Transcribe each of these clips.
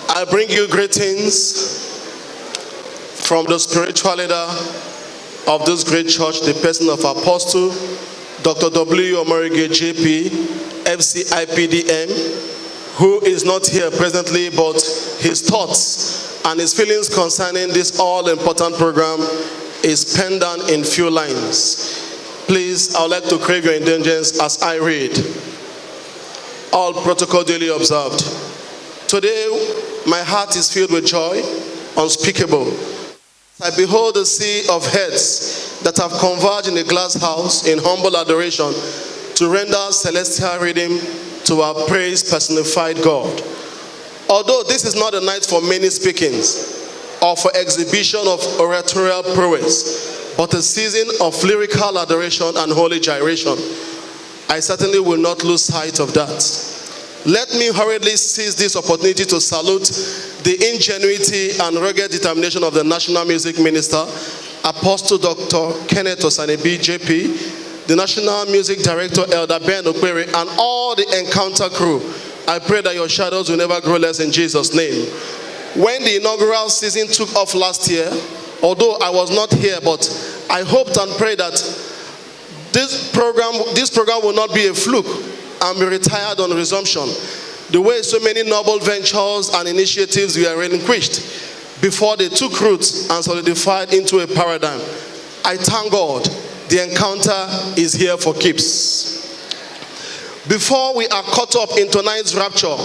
I bring you greetings from the spiritual leader of this great church, the person of Apostle Dr. W. Omorige JP, FCIPDM, who is not here presently, but his thoughts and his feelings concerning this all-important program is penned down in few lines. Please, I would like to crave your indulgence as I read. All protocol duly observed. Today, my heart is filled with joy unspeakable. I behold the sea of heads that have converged in a glass house in humble adoration to render celestial rhythm to our praise personified God. Although this is not a night for many speakings or for exhibition of oratorial prowess, but a season of lyrical adoration and holy gyration, I certainly will not lose sight of that. Let me hurriedly seize this opportunity to salute the ingenuity and rugged determination of the National Music Minister, Apostle Dr. Kenneth Osanebi JP, the National Music Director, Elder Ben Okwere, and all the Encounter crew. I pray that your shadows will never grow less in Jesus' name. When the inaugural season took off last year, although I was not here, but I hoped and prayed that this program will not be a fluke and be retired on resumption, the way so many noble ventures and initiatives were relinquished before they took roots and solidified into a paradigm. I thank God the encounter is here for keeps. Before we are caught up in tonight's rapture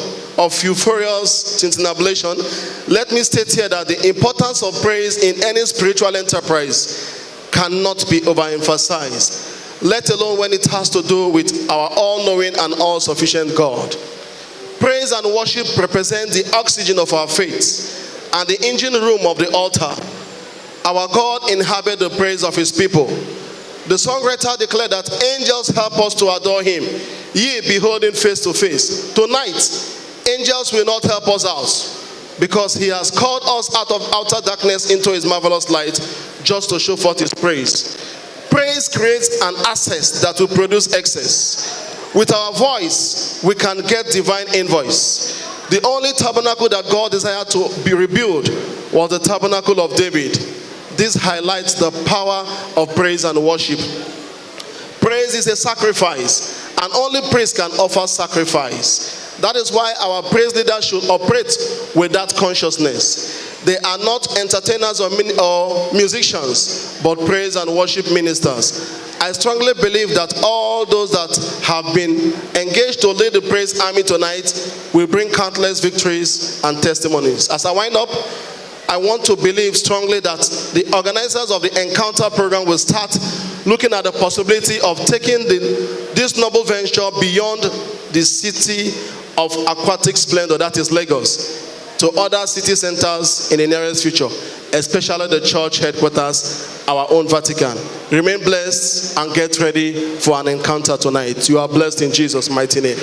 of euphorious tintinnabulation, let me state here that the importance of praise in any spiritual enterprise cannot be overemphasized, let alone when it has to do with our all-knowing and all-sufficient God. Praise and worship represent the oxygen of our faith and the engine room of the altar. Our God inhabits the praise of his people. The songwriter declared that angels help us to adore him, ye beholding face to face. Tonight, angels will not help us out, because he has called us out of outer darkness into his marvelous light just to show forth his praise. Praise creates an access that will produce excess. With our voice, we can get divine invoice. The only tabernacle that God desired to be rebuilt was the tabernacle of David. This highlights the power of praise and worship. Praise is a sacrifice, and only praise can offer sacrifice. That is why our praise leaders should operate with that consciousness. They are not entertainers or musicians, but praise and worship ministers. I strongly believe that all those that have been engaged to lead the praise army tonight will bring countless victories and testimonies. As I wind up, I want to believe strongly that the organizers of the Encounter program will start looking at the possibility of taking this noble venture beyond the city of aquatic splendor, that is Lagos, to other city centers in the nearest future, especially the church headquarters, our own Vatican. Remain blessed and get ready for an encounter tonight. You are blessed in Jesus' mighty name.